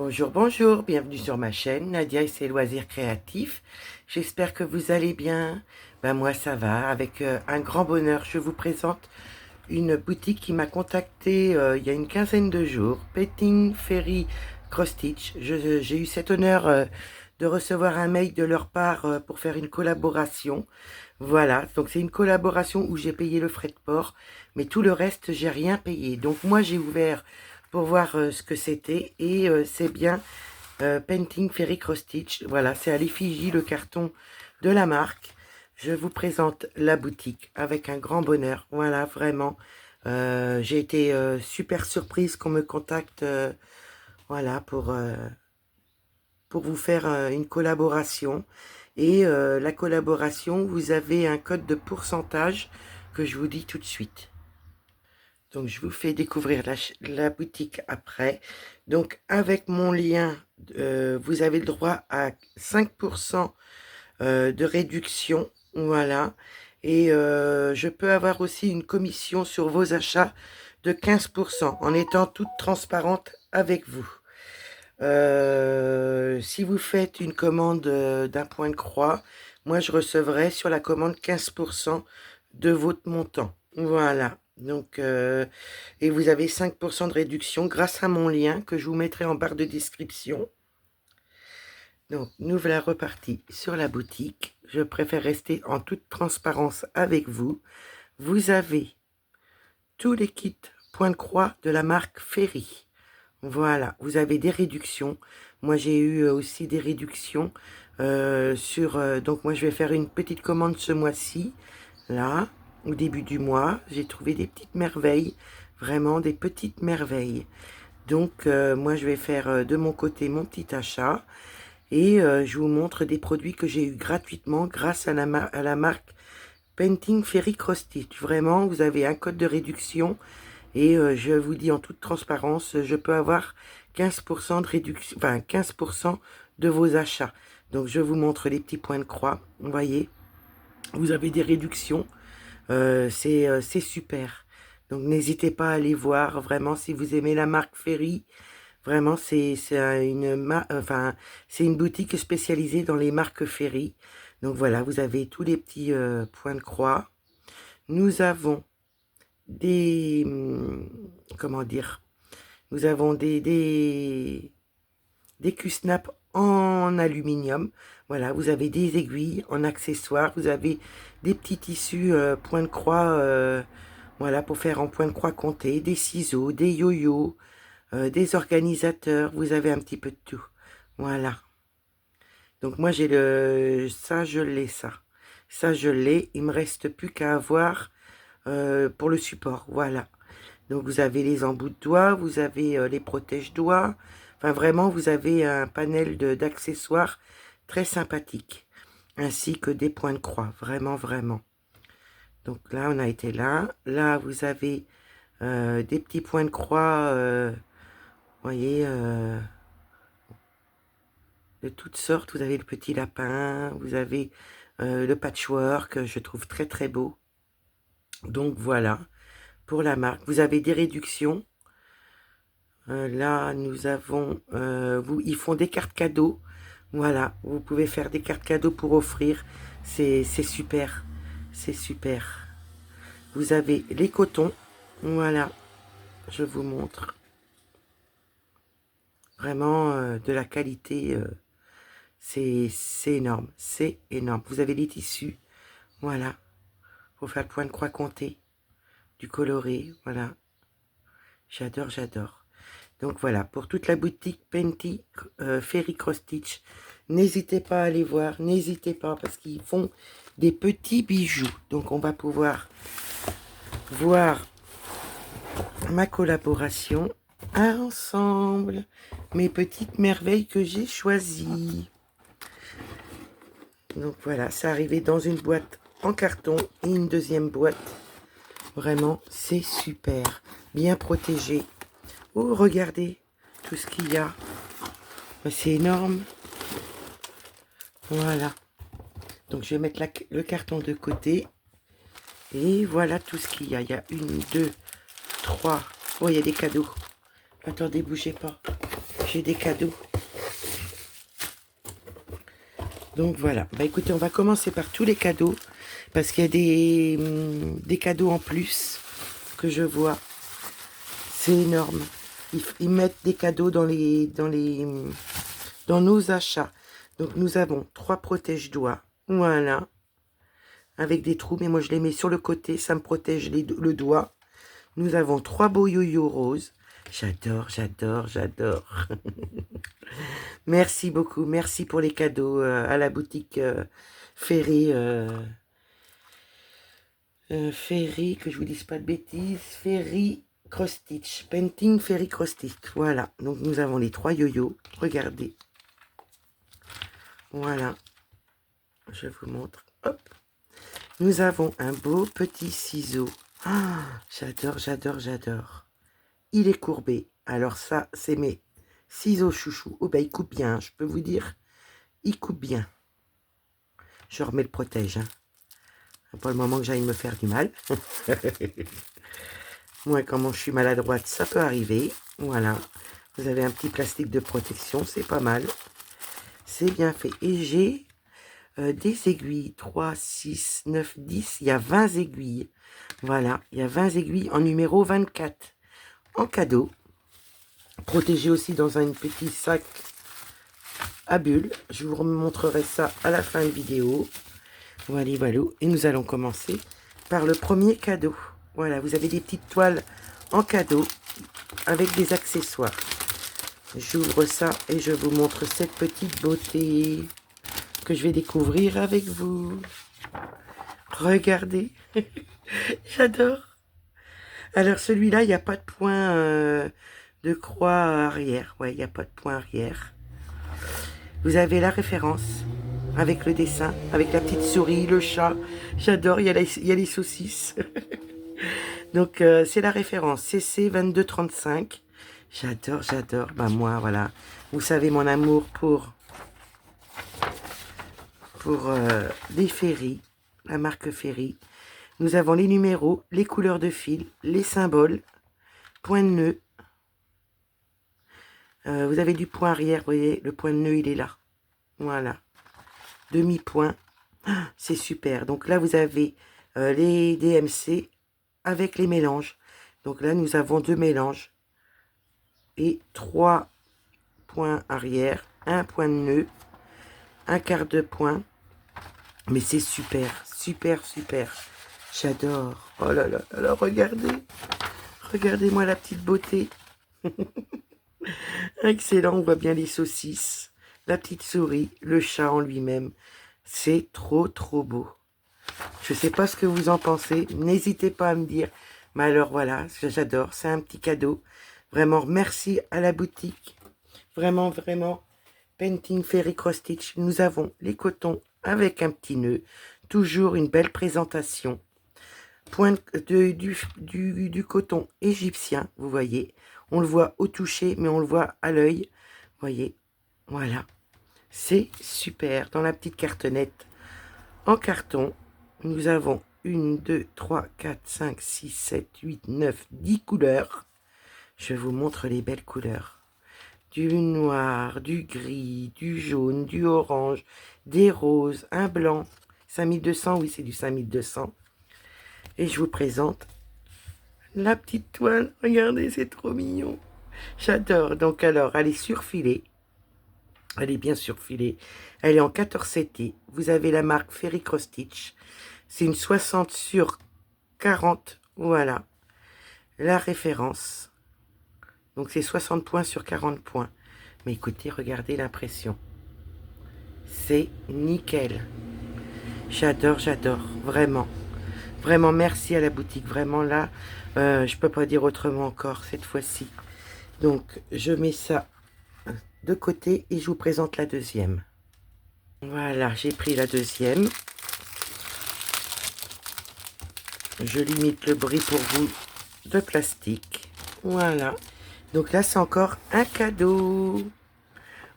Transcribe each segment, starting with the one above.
Bonjour, bonjour, bienvenue sur ma chaîne, Nadia et ses loisirs créatifs. J'espère que vous allez bien. Ben moi ça va, avec un grand bonheur. Je vous présente une boutique qui m'a contacté il y a une quinzaine de jours, Painting Ferry Cross Stitch. J'ai eu cet honneur de recevoir un mail de leur part pour faire une collaboration. Voilà, donc c'est une collaboration où j'ai payé le frais de port, mais tout le reste, j'ai rien payé. Donc moi j'ai ouvert pour voir ce que c'était et c'est bien Painting Ferry Cross Stitch. Voilà, c'est à l'effigie le carton de la marque. Je vous présente la boutique avec un grand bonheur. Voilà, vraiment. J'ai été super surprise qu'on me contacte voilà, pour vous faire une collaboration. Et la collaboration, vous avez un code de pourcentage que je vous dis tout de suite. Donc, je vous fais découvrir la boutique après. Donc, avec mon lien, vous avez le droit à 5% de réduction. Voilà. Et je peux avoir aussi une commission sur vos achats de 15% en étant toute transparente avec vous. Si vous faites une commande d'un point de croix, moi je recevrai sur la commande 15% de votre montant. Voilà. Donc, et vous avez 5% de réduction grâce à mon lien que je vous mettrai en barre de description. Donc, nous voilà repartis sur la boutique. Je préfère rester en toute transparence avec vous. Vous avez tous les kits point de croix de la marque Ferry. Voilà, vous avez des réductions. Moi, j'ai eu aussi des réductions donc moi, je vais faire une petite commande ce mois-ci. Là, au début du mois, j'ai trouvé des petites merveilles. Vraiment, des petites merveilles. Donc, moi, je vais faire de mon côté mon petit achat. Et je vous montre des produits que j'ai eu gratuitement grâce à la marque Painting Ferry Cross Stitch. Vraiment, vous avez un code de réduction. Et je vous dis en toute transparence, je peux avoir 15% de réduction, enfin 15% de vos achats. Donc je vous montre les petits points de croix. Vous voyez, vous avez des réductions. C'est super. Donc n'hésitez pas à aller voir. Vraiment, si vous aimez la marque Ferry, vraiment c'est une boutique spécialisée dans les marques Ferry. Donc voilà, vous avez tous les petits points de croix. Nous avons des comment dire, nous avons des Q-snap en aluminium. Voilà, vous avez des aiguilles en accessoires, vous avez des petits tissus point de croix, voilà, pour faire en point de croix compté, des ciseaux, des yo-yo, des organisateurs, vous avez un petit peu de tout. Voilà. Donc moi j'ai ça je l'ai ça je l'ai, il me reste plus qu'à avoir pour le support, voilà. Donc vous avez les embouts de doigts, vous avez les protège-doigts, enfin vraiment vous avez un panel d'accessoires très sympathique, ainsi que des points de croix, vraiment vraiment. Donc là on a été là vous avez des petits points de croix, voyez, de toutes sortes. Vous avez le petit lapin, vous avez le patchwork, je trouve très très beau. Donc voilà, pour la marque, vous avez des réductions. Là, nous avons, ils font des cartes cadeaux. Voilà, vous pouvez faire des cartes cadeaux pour offrir. C'est super, c'est super. Vous avez les cotons. Voilà, je vous montre. Vraiment de la qualité, c'est énorme, c'est énorme. Vous avez les tissus, voilà, pour faire le point de croix compté, du coloré, voilà. J'adore, j'adore. Donc voilà, pour toute la boutique Painting Ferry Cross Stitch, n'hésitez pas à aller voir, n'hésitez pas, parce qu'ils font des petits bijoux. Donc on va pouvoir voir ma collaboration ensemble, mes petites merveilles que j'ai choisies. Donc voilà, ça arrivait dans une boîte en carton et une deuxième boîte. Vraiment, c'est super, bien protégé. Oh, regardez tout ce qu'il y a. C'est énorme. Voilà. Donc, je vais mettre le carton de côté. Et voilà tout ce qu'il y a. Il y a 1, 2, 3. Oh, il y a des cadeaux. Attendez, bougez pas. j'ai des cadeaux. Donc voilà, bah écoutez, on va commencer par tous les cadeaux, parce qu'il y a des cadeaux en plus que je vois. C'est énorme. Ils mettent des cadeaux dans nos achats. Donc nous avons 3 protège-doigts, voilà, avec des trous, mais moi je les mets sur le côté, ça me protège le doigt. Nous avons 3 beaux yo-yo roses. J'adore, j'adore, j'adore. Merci beaucoup, merci pour les cadeaux à la boutique Ferry, Ferry, que je vous dise pas de bêtises, Ferry Cross Stitch, Painting Ferry Cross Stitch, voilà. Donc nous avons les 3 yo-yo, regardez. Voilà, je vous montre, hop. Nous avons un beau petit ciseau. Ah, j'adore, j'adore, j'adore. Il est courbé, alors ça, c'est mes ciseaux chouchou. Oh ben il coupe bien, je peux vous dire, il coupe bien. Je remets le protège, hein. Pas le moment que j'aille me faire du mal. Moi, comment je suis maladroite, ça peut arriver. Voilà. Vous avez un petit plastique de protection, c'est pas mal. C'est bien fait. Et j'ai des aiguilles. 3, 6, 9, 10. Il y a 20 aiguilles. Voilà. Il y a 20 aiguilles en numéro 24. En cadeau. Protégé aussi dans un petit sac à bulles. Je vous montrerai ça à la fin de vidéo. Voilà, voilà. Et nous allons commencer par le premier cadeau. Voilà, vous avez des petites toiles en cadeau avec des accessoires. J'ouvre ça et je vous montre cette petite beauté que je vais découvrir avec vous. Regardez, j'adore. Alors celui-là, il n'y a pas de point de croix arrière. Ouais, il n'y a pas de point arrière. Vous avez la référence avec le dessin, avec la petite souris, le chat. J'adore, il y a les saucisses. Donc, c'est la référence CC 2235. J'adore, j'adore. Ben moi, voilà. Vous savez mon amour pour les Ferry, la marque Ferry. Nous avons les numéros, les couleurs de fil, les symboles, point de nœud. Vous avez du point arrière, vous voyez, le point de nœud, il est là. Voilà. Demi-point. Ah, c'est super. Donc là, vous avez les DMC avec les mélanges. Donc là, nous avons 2 mélanges et 3 points arrière, un point de nœud, un quart de point. Mais c'est super, super, super. J'adore. Oh là là, alors regardez. Regardez-moi la petite beauté. Excellent, on voit bien les saucisses, la petite souris, le chat en lui-même. C'est trop, trop beau. Je ne sais pas ce que vous en pensez. N'hésitez pas à me dire. Mais alors voilà, j'adore. C'est un petit cadeau. Vraiment, merci à la boutique. Vraiment, vraiment. Painting Ferry Cross Stitch. Nous avons les cotons avec un petit nœud. Toujours une belle présentation. Point du coton égyptien, vous voyez. On le voit au toucher, mais on le voit à l'œil. Vous voyez, voilà. C'est super. Dans la petite cartonnette en carton, nous avons 1, 2, 3, 4, 5, 6, 7, 8, 9, 10 couleurs. Je vous montre les belles couleurs. Du noir, du gris, du jaune, du orange, des roses, un blanc. 5200, oui, c'est du 5200. Et je vous présente la petite toile. Regardez, c'est trop mignon. J'adore. Donc alors, elle est surfilée. Elle est bien surfilée. Elle est en 14 CT. Vous avez la marque Ferry Cross Stitch. C'est une 60 sur 40. Voilà. La référence. Donc c'est 60 points sur 40 points. Mais écoutez, regardez l'impression. C'est nickel. J'adore, j'adore. Vraiment. Vraiment, merci à la boutique. Vraiment, là, je peux pas dire autrement encore cette fois-ci. Donc, je mets ça de côté et je vous présente la deuxième. Voilà, j'ai pris la deuxième. Je limite le bris pour vous de plastique. Voilà. Donc là, c'est encore un cadeau.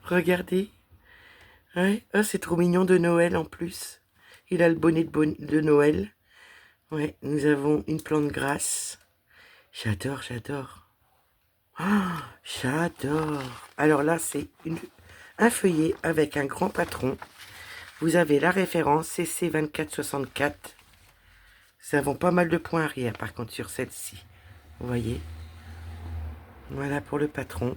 Regardez. Ouais. Oh, c'est trop mignon de Noël en plus. Il a le bonnet de Noël. Ouais, nous avons une plante grasse. J'adore, j'adore. Ah, j'adore. Alors là, c'est un feuillet avec un grand patron. Vous avez la référence CC2464. Nous avons pas mal de points arrière, par contre, sur celle-ci. Vous voyez? Voilà pour le patron.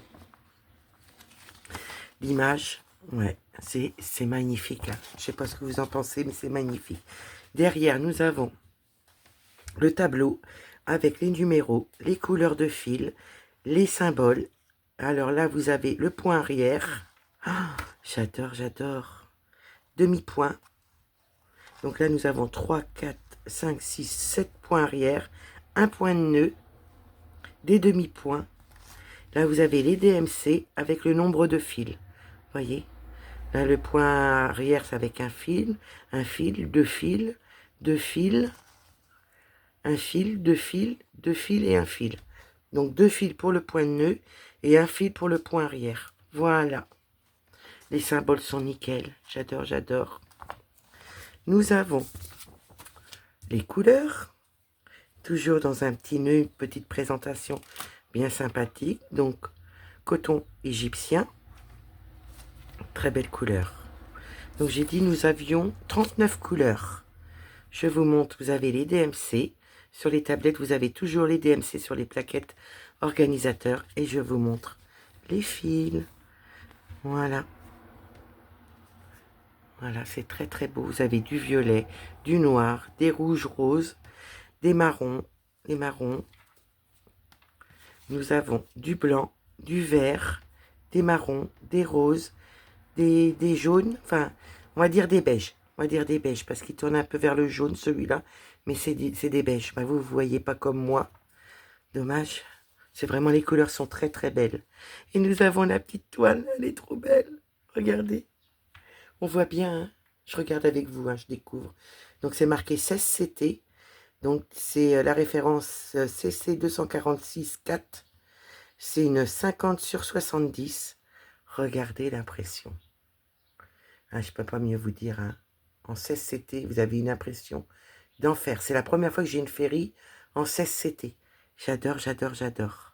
L'image, ouais, c'est magnifique, là. Je sais pas ce que vous en pensez, mais c'est magnifique. Derrière, nous avons le tableau avec les numéros, les couleurs de fil, les symboles. Alors là, vous avez le point arrière. Ah, j'adore, j'adore. Demi-point. Donc là, nous avons 3, 4, 5, 6, 7 points arrière, un point de nœud, des demi-points. Là, vous avez les DMC avec le nombre de fils. Voyez? Là, le point arrière, c'est avec un fil, deux fils, deux fils, un fil, deux fils, deux fils et un fil. Donc, deux fils pour le point de nœud et un fil pour le point arrière. Voilà. Les symboles sont nickel. J'adore, j'adore. Nous avons les couleurs. Toujours dans un petit nœud, une petite présentation bien sympathique. Donc, coton égyptien. Très belle couleur. Donc, j'ai dit nous avions 39 couleurs. Je vous montre, vous avez les DMC. Sur les tablettes, vous avez toujours les DMC sur les plaquettes organisateurs. Et je vous montre les fils. Voilà. Voilà, c'est très très beau. Vous avez du violet, du noir, des rouges roses, des marrons, les marrons. Nous avons du blanc, du vert, des marrons, des roses, des jaunes, enfin, on va dire des beiges. On va dire des beiges, parce qu'il tourne un peu vers le jaune, celui-là. Mais c'est des beiges. Ben, vous ne voyez pas comme moi. Dommage. C'est vraiment, les couleurs sont très très belles. Et nous avons la petite toile, elle est trop belle. Regardez. On voit bien, hein. Je regarde avec vous, hein, je découvre. Donc c'est marqué 16CT. Donc c'est la référence CC 246-4. C'est une 50 sur 70. Regardez l'impression. Ah, je ne peux pas mieux vous dire. Hein. En 16CT, vous avez une impression d'enfer. C'est la première fois que j'ai une féerie en 16CT. J'adore, j'adore, j'adore.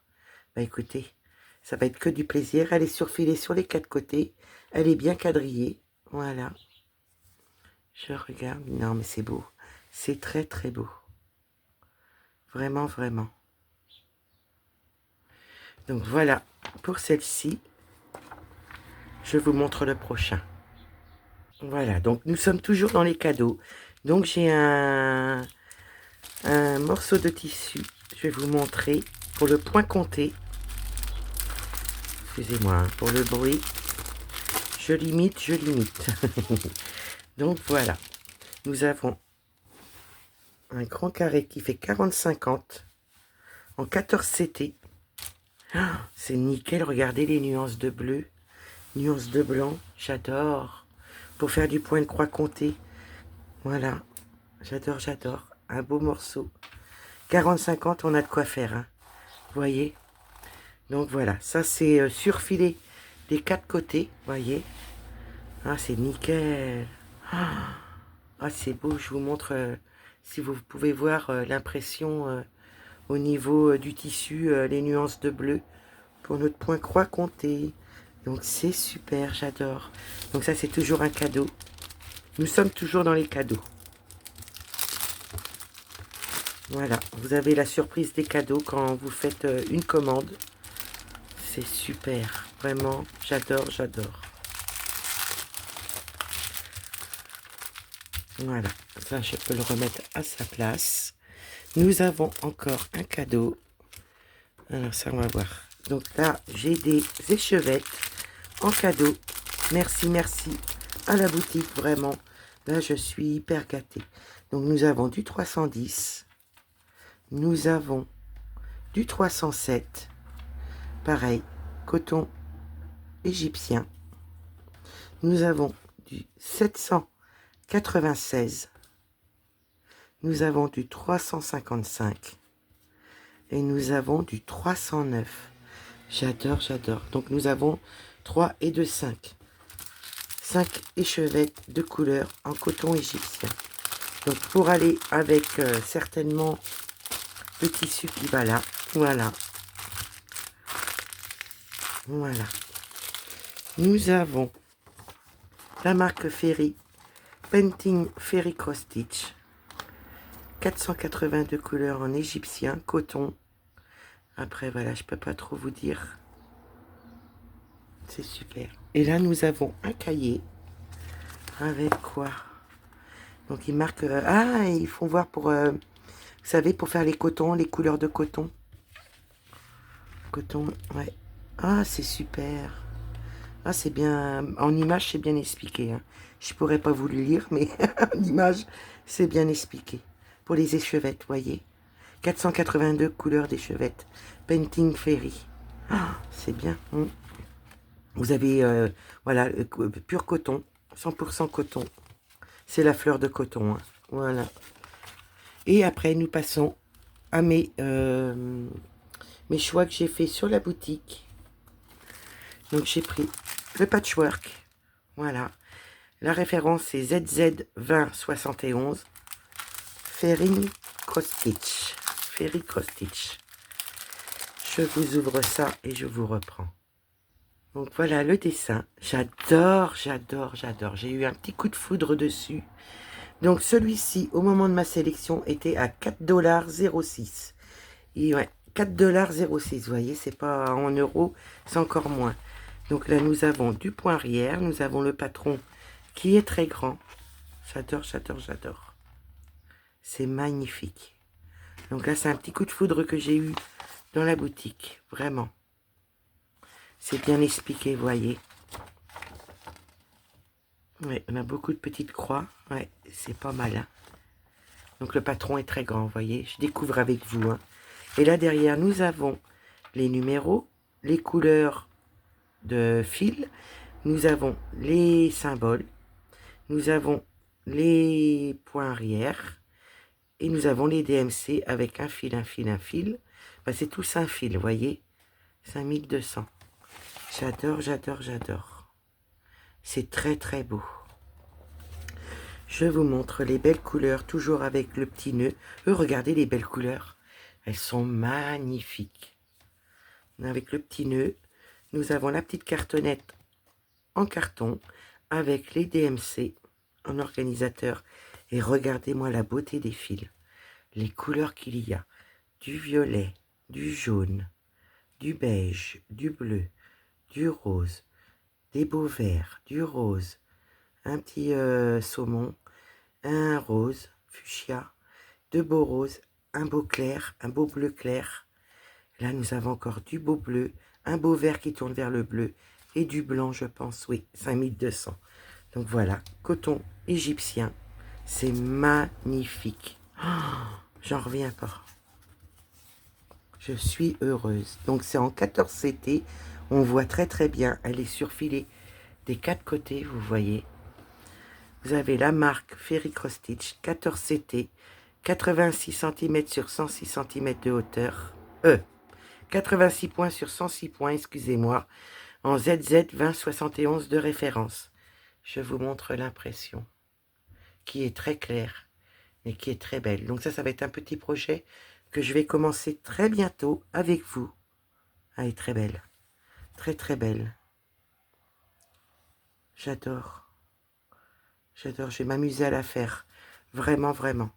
Bah écoutez, ça va être que du plaisir. Elle est surfilée sur les quatre côtés. Elle est bien quadrillée. Voilà. Je regarde. Non, mais c'est beau. C'est très, très beau. Vraiment, vraiment. Donc voilà pour celle-ci. Je vous montre le prochain. Voilà, donc nous sommes toujours dans les cadeaux. Donc j'ai un morceau de tissu. Je vais vous montrer pour le point compté. Excusez-moi hein, pour le bruit. Je limite, je limite. Donc voilà. Nous avons un grand carré qui fait 40-50 en 14 CT. Ah, c'est nickel, regardez les nuances de bleu, nuances de blanc, j'adore. Pour faire du point de croix compté. Voilà, j'adore, j'adore. Un beau morceau. 40-50, on a de quoi faire. Hein. Vous voyez? Donc voilà, ça c'est surfilé des quatre côtés. Vous voyez? Ah, c'est nickel. Ah, c'est beau, je vous montre si vous pouvez voir l'impression au niveau du tissu, les nuances de bleu pour notre point croix compté. Donc c'est super, j'adore. Donc ça c'est toujours un cadeau. Nous sommes toujours dans les cadeaux. Voilà, vous avez la surprise des cadeaux quand vous faites une commande. C'est super, vraiment, j'adore, j'adore. Voilà, ça je peux le remettre à sa place. Nous avons encore un cadeau. Alors ça on va voir. Donc là j'ai des échevettes en cadeau. Merci, merci à la boutique, vraiment. Là je suis hyper gâtée. Donc nous avons du 310. Nous avons du 307. Pareil, coton égyptien. Nous avons du 796. Nous avons du 355. Et nous avons du 309. J'adore, j'adore. Donc nous avons 3 et 2, 5. 5 échevettes de couleur en coton égyptien. Donc pour aller avec certainement le tissu qui va là. Voilà. Voilà. Nous avons la marque Ferry, Painting Ferry Cross Stitch. 482 couleurs en égyptien, coton. Après, voilà, je peux pas trop vous dire. C'est super. Et là, nous avons un cahier. Avec quoi? Donc, ils marquent... ah, ils font voir pour... vous savez, pour faire les cotons, les couleurs de coton. Coton, ouais. Ah, c'est super. Ah, c'est bien... En image, c'est bien expliqué. Hein. Je pourrais pas vous le lire, mais en image, c'est bien expliqué. Pour les échevettes, voyez. 482 couleurs d'échevettes. Painting Ferry. Ah, c'est bien. Vous avez, voilà, pur coton. 100% coton. C'est la fleur de coton. Hein. Voilà. Et après, nous passons à mes choix que j'ai fait sur la boutique. Donc, j'ai pris le patchwork. Voilà. La référence, c'est ZZ2071. Ferry Cross Stitch. Ferry Cross Stitch. Je vous ouvre ça et je vous reprends. Donc voilà le dessin. J'adore, j'adore, j'adore. J'ai eu un petit coup de foudre dessus. Donc celui-ci, au moment de ma sélection, était à 4,06 $. Et ouais, 4,06 $. Vous voyez, c'est pas en euros, c'est encore moins. Donc là, nous avons du point arrière. Nous avons le patron qui est très grand. J'adore, j'adore, j'adore. C'est magnifique. Donc là, c'est un petit coup de foudre que j'ai eu dans la boutique. Vraiment. C'est bien expliqué, vous voyez. Oui, on a beaucoup de petites croix. Ouais, c'est pas mal. Hein. Donc le patron est très grand, vous voyez. Je découvre avec vous. Hein. Et là, derrière, nous avons les numéros, les couleurs de fil. Nous avons les symboles. Nous avons les points arrière. Et nous avons les DMC avec un fil, un fil, un fil. Enfin, c'est tous un fil, vous voyez. 5200. J'adore, j'adore, j'adore. C'est très, très beau. Je vous montre les belles couleurs, toujours avec le petit nœud. Regardez les belles couleurs. Elles sont magnifiques. Avec le petit nœud, nous avons la petite cartonnette en carton avec les DMC en organisateur. Et regardez-moi la beauté des fils. Les couleurs qu'il y a. Du violet, du jaune, du beige, du bleu, du rose, des beaux verts, du rose, un petit saumon, un rose, fuchsia, deux beaux roses, un beau clair, un beau bleu clair. Là, nous avons encore du beau bleu, un beau vert qui tourne vers le bleu et du blanc, je pense, oui, 5200. Donc voilà, coton égyptien, c'est magnifique. Oh, j'en reviens pas. Je suis heureuse. Donc c'est en 14 CT, on voit très très bien, elle est surfilée des quatre côtés, vous voyez. Vous avez la marque Ferry Cross Stitch, 14 CT, 86 cm sur 106 cm de hauteur. 86 points sur 106 points, excusez-moi, en ZZ 2071 de référence. Je vous montre l'impression, qui est très claire, mais qui est très belle. Donc ça va être un petit projet que je vais commencer très bientôt avec vous. Elle est très belle, très très belle. J'adore. J'adore, je vais m'amuser à la faire. Vraiment, vraiment.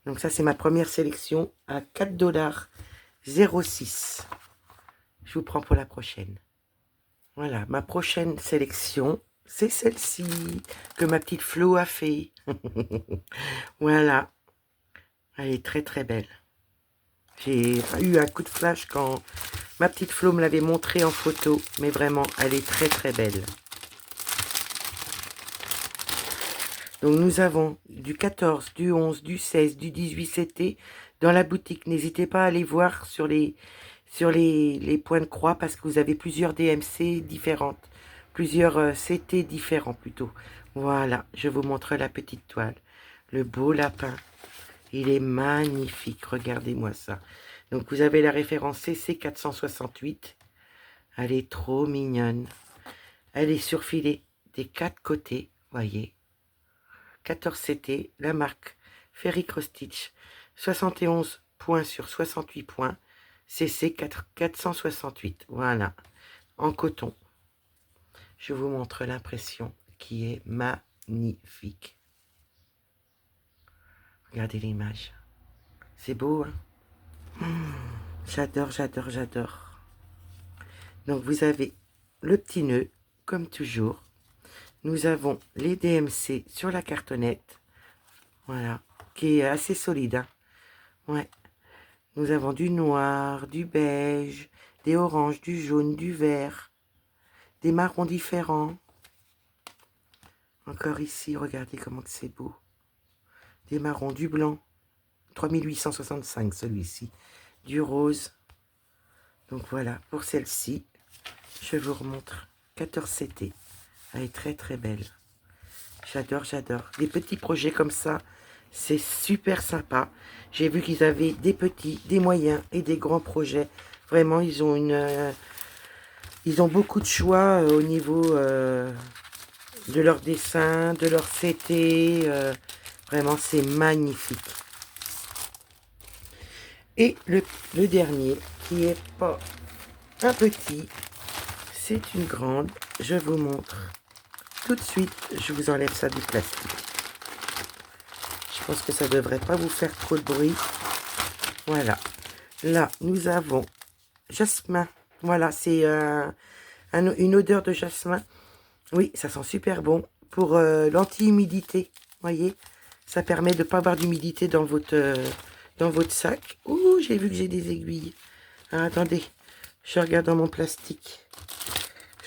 Donc ça, c'est ma première sélection à 4,06 $. Je vous prends pour la prochaine. Voilà, ma prochaine sélection, c'est celle-ci que ma petite Flo a fait. Voilà. Elle est très, très belle. J'ai eu un coup de flash quand ma petite Flo me l'avait montrée en photo. Mais vraiment, elle est très, très belle. Donc nous avons du 14, du 11, du 16, du 18 CT dans la boutique. N'hésitez pas à aller voir sur les points de croix parce que vous avez plusieurs DMC différentes. Plusieurs CT différents plutôt. Voilà, je vous montre la petite toile. Le beau lapin. Il est magnifique, regardez-moi ça. Donc vous avez la référence CC 468. Elle est trop mignonne. Elle est surfilée des quatre côtés, voyez. 14 CT, la marque Ferry Cross Stitch, 71 points sur 68 points, CC 468. Voilà. en coton. Je vous montre l'impression qui est magnifique. Regardez l'image. C'est beau, hein? J'adore, j'adore, j'adore. Donc vous avez le petit nœud, comme toujours. Nous avons les DMC sur la cartonnette. Voilà, qui est assez solide, hein? Ouais. Nous avons du noir, du beige, des oranges, du jaune, du vert, des marrons différents. Encore ici, regardez comment c'est beau. Des marrons, du blanc. 3865 celui-ci. Du rose. Donc voilà, pour celle-ci, je vous remontre 14CT. Elle est très très belle. J'adore, j'adore. Des petits projets comme ça, c'est super sympa. J'ai vu qu'ils avaient des petits, des moyens et des grands projets. Vraiment, ils ont beaucoup de choix au niveau de leurs dessins, de leur CT. Vraiment, c'est magnifique. Et le dernier, qui est pas un petit, c'est une grande. Je vous montre tout de suite. Je vous enlève ça du plastique. Je pense que ça devrait pas vous faire trop de bruit. Voilà. Là, nous avons jasmin. Voilà, c'est une odeur de jasmin. Oui, ça sent super bon. Pour l'anti-humidité, voyez, ça permet de ne pas avoir d'humidité dans votre sac. Ouh, j'ai vu que j'ai des aiguilles. Ah, attendez, je regarde dans mon plastique.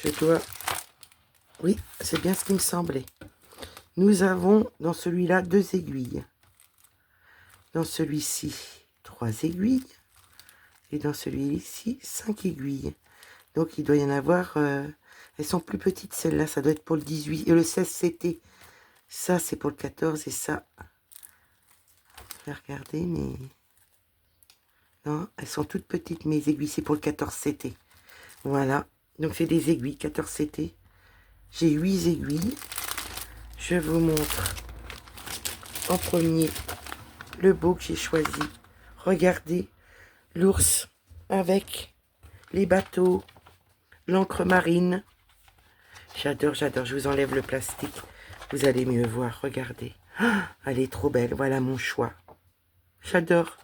Je dois... Oui, c'est bien ce qui me semblait. Nous avons dans celui-là 2 aiguilles. Dans celui-ci, 3 aiguilles. Et dans celui-ci, 5 aiguilles. Donc, il doit y en avoir... elles sont plus petites, celles-là. Ça doit être pour le 18 et le 16CT. Ça, c'est pour le 14 et ça... Je vais regarder, mais... Non, elles sont toutes petites, mes aiguilles. C'est pour le 14CT. Voilà. Donc, c'est des aiguilles, 14CT. J'ai 8 aiguilles. Je vous montre en premier le beau que j'ai choisi. Regardez l'ours avec les bateaux, l'encre marine. J'adore, j'adore. Je vous enlève le plastique. Vous allez mieux voir. Regardez. Ah, elle est trop belle. Voilà mon choix. J'adore.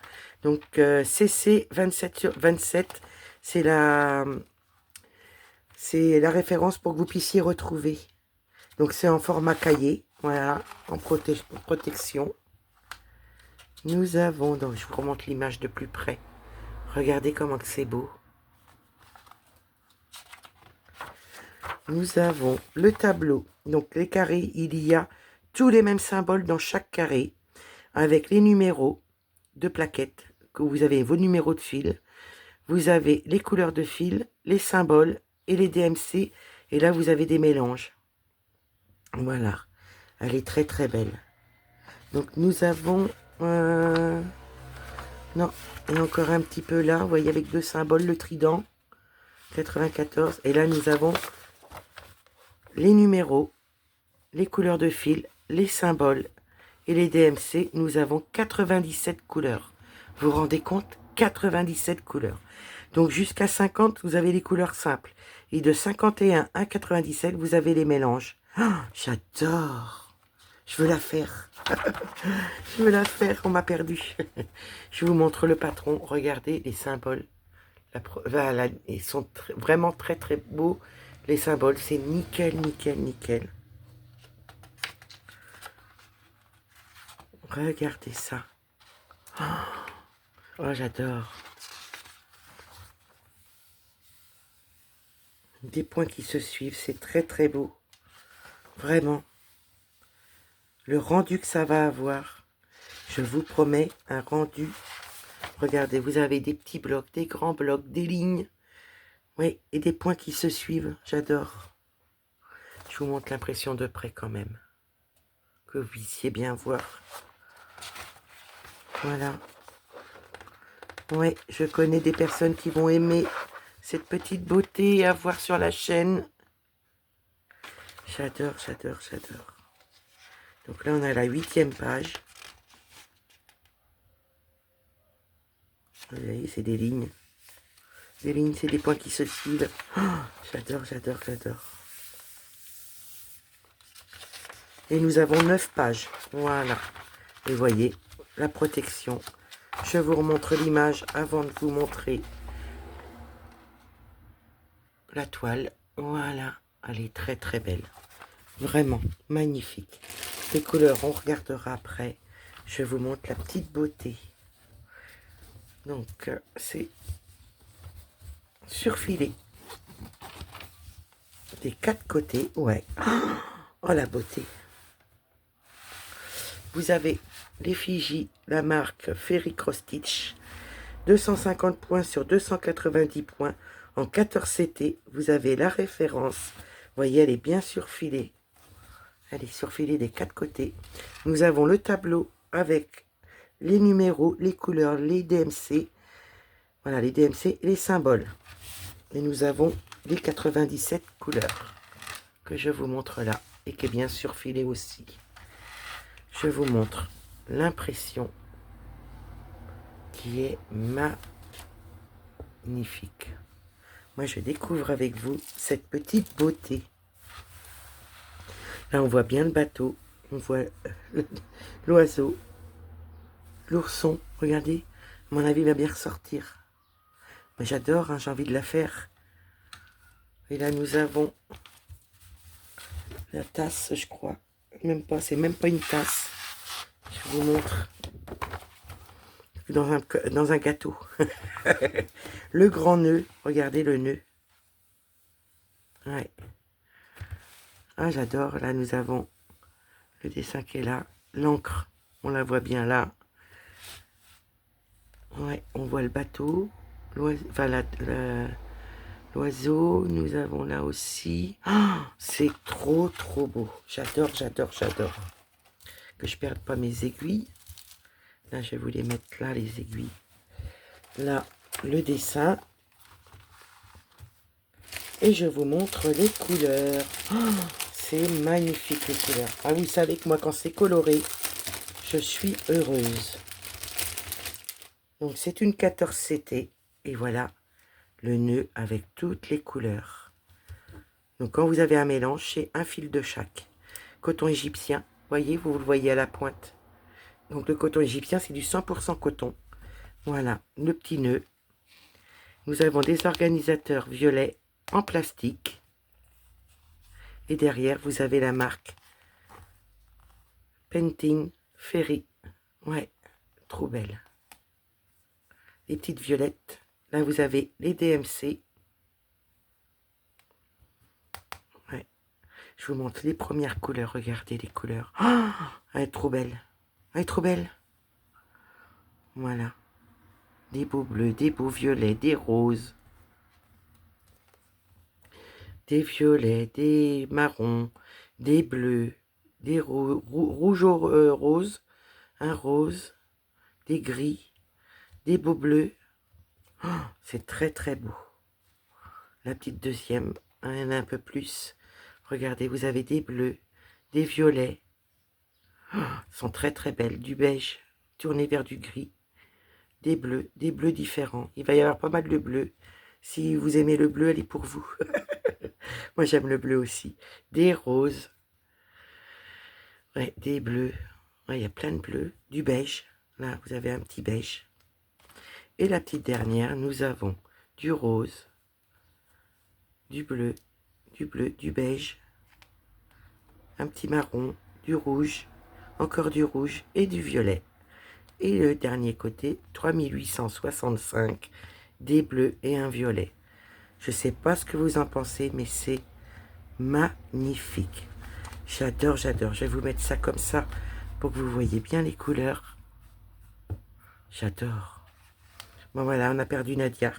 Donc, CC 27 sur 27. C'est la référence pour que vous puissiez retrouver. Donc, c'est en format cahier. Voilà. En protection. Nous avons... Donc, je vous remonte l'image de plus près. Regardez comment c'est beau. Nous avons le tableau. Donc, les carrés, il y a tous les mêmes symboles dans chaque carré. Avec les numéros de plaquettes. Que vous avez vos numéros de fil. Vous avez les couleurs de fil, les symboles et les DMC. Et là, vous avez des mélanges. Voilà. Elle est très très belle. Donc, nous avons... Non, et encore un petit peu là. Vous voyez, avec 2 symboles, le trident. 94. Et là, nous avons les numéros, les couleurs de fil, les symboles et les DMC. Nous avons 97 couleurs. Vous vous rendez compte? 97 couleurs. Donc jusqu'à 50, vous avez les couleurs simples. Et de 51 à 97, vous avez les mélanges. Oh, j'adore. Je veux la faire. Je veux la faire. On m'a perdu. Je vous montre le patron. Regardez les symboles. Voilà, ils sont vraiment très très beaux. Les symboles, c'est nickel, nickel, nickel. Regardez ça. Oh, j'adore. Des points qui se suivent, c'est très très beau. Vraiment. Le rendu que ça va avoir, je vous promets un rendu. Regardez, vous avez des petits blocs, des grands blocs, des lignes. Oui, et des points qui se suivent. J'adore. Je vous montre l'impression de près quand même. Que vous puissiez bien voir. Voilà. Ouais, je connais des personnes qui vont aimer cette petite beauté à voir sur la chaîne. J'adore, j'adore, j'adore. Donc là, on a la 8e page. Vous voyez, c'est des lignes. Des lignes, c'est des points qui se suivent. Oh, j'adore, j'adore, j'adore. Et nous avons 9 pages. Voilà. Et voyez, la protection. Je vous remontre l'image avant de vous montrer la toile. Voilà. Elle est très très belle. Vraiment magnifique. Les couleurs, on regardera après. Je vous montre la petite beauté. Donc, c'est surfilé des 4 côtés. Ouais. Oh, la beauté. Vous avez l'effigie, la marque Ferry Cross Stitch. 250 points sur 290 points en 14 CT. Vous avez la référence. Vous voyez, elle est bien surfilée. Elle est surfilée des 4 côtés. Nous avons le tableau avec les numéros, les couleurs, les DMC. Voilà, les DMC et les symboles. Et nous avons les 97 couleurs que je vous montre là et qui est bien surfilé aussi. Je vous montre l'impression qui est magnifique. Moi, je découvre avec vous cette petite beauté. Là, on voit bien le bateau, on voit l'oiseau, l'ourson. Regardez, à mon avis, il va bien ressortir. Mais j'adore, hein, j'ai envie de la faire. Et là, nous avons la tasse, je crois. Même pas, c'est même pas une tasse. Je vous montre. Dans un gâteau. Le grand nœud, regardez le nœud. Ouais. Ah, j'adore. Là, nous avons le dessin qui est là. L'encre, on la voit bien là. Ouais, on voit le bateau. L'oiseau, nous avons là aussi. Oh, c'est trop, trop beau. J'adore, j'adore, j'adore. Que je perde pas mes aiguilles. Là, je vais vous les mettre là, les aiguilles. Là, le dessin. Et je vous montre les couleurs. Oh, c'est magnifique les couleurs. Ah, vous savez que moi, quand c'est coloré, je suis heureuse. Donc, c'est une 14 CT. Et voilà le nœud avec toutes les couleurs. Donc, quand vous avez un mélange, c'est un fil de chaque. Coton égyptien, voyez, vous le voyez à la pointe. Donc, le coton égyptien, c'est du 100% coton. Voilà, le petit nœud. Nous avons des organisateurs violets en plastique. Et derrière, vous avez la marque Painting Ferry. Ouais, trop belle. Les petites violettes. Là, vous avez les DMC. Ouais. Je vous montre les premières couleurs. Regardez les couleurs. Oh, elle est trop belle. Elle est trop belle. Voilà. Des beaux bleus, des beaux violets, des roses. Des violets, des marrons, des bleus, des rouges roses, un rose, des gris, des beaux bleus. Oh, c'est très très beau. La petite deuxième, il y en a un peu plus. Regardez, vous avez des bleus, des violets. Oh, sont très très belles. Du beige tourné vers du gris. Des bleus différents. Il va y avoir pas mal de bleus. Si vous aimez le bleu, elle est pour vous. Moi, j'aime le bleu aussi. Des roses. Ouais, des bleus. Ouais, il y a plein de bleus. Du beige. Là, vous avez un petit beige. Et la petite dernière, nous avons du rose, du bleu, du beige, un petit marron, du rouge, encore du rouge et du violet. Et le dernier côté, 3865, des bleus et un violet. Je ne sais pas ce que vous en pensez, mais c'est magnifique. J'adore, j'adore. Je vais vous mettre ça comme ça pour que vous voyez bien les couleurs. J'adore. Bon voilà, on a perdu Nadia.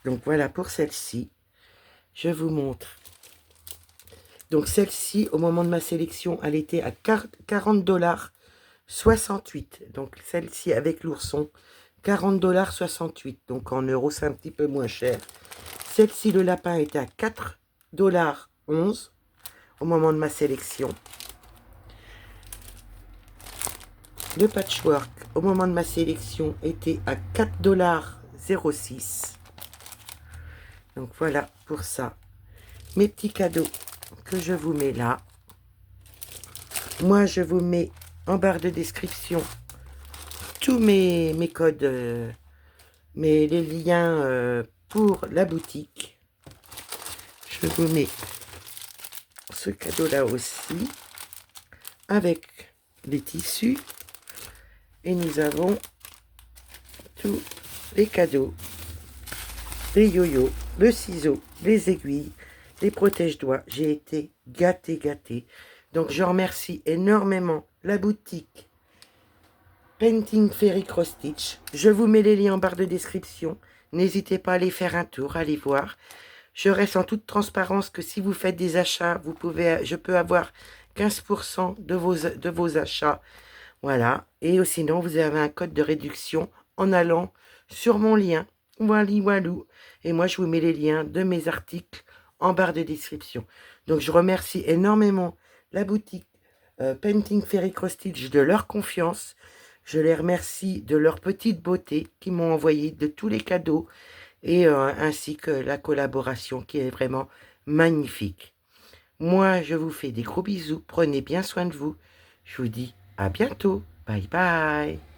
Donc voilà pour celle-ci. Je vous montre. Donc celle-ci, au moment de ma sélection, elle était à 40,68 $. Donc celle-ci avec l'ourson, 40,68 $. Donc en euros, c'est un petit peu moins cher. Celle-ci, le lapin, était à 4,11 $ au moment de ma sélection. Le patchwork, au moment de ma sélection, était à 4,06 $. Donc voilà pour ça. Mes petits cadeaux que je vous mets là. Moi, je vous mets en barre de description tous mes codes, les liens pour la boutique. Je vous mets ce cadeau-là aussi, avec les tissus. Et nous avons tous les cadeaux. Les yo-yo, le ciseau, les aiguilles, les protège-doigts. J'ai été gâtée. Donc je remercie énormément la boutique Painting Fairy Cross Stitch. Je vous mets les liens en barre de description. N'hésitez pas à aller faire un tour, à aller voir. Je reste en toute transparence que si vous faites des achats, je peux avoir 15% de vos achats. Voilà. Et sinon, vous avez un code de réduction en allant sur mon lien. Walou. Et moi, je vous mets les liens de mes articles en barre de description. Donc, je remercie énormément la boutique Painting Fairy Cross Stitch de leur confiance. Je les remercie de leur petite beauté qui m'ont envoyé de tous les cadeaux et ainsi que la collaboration qui est vraiment magnifique. Moi, je vous fais des gros bisous. Prenez bien soin de vous. Je vous dis à bientôt. Bye bye.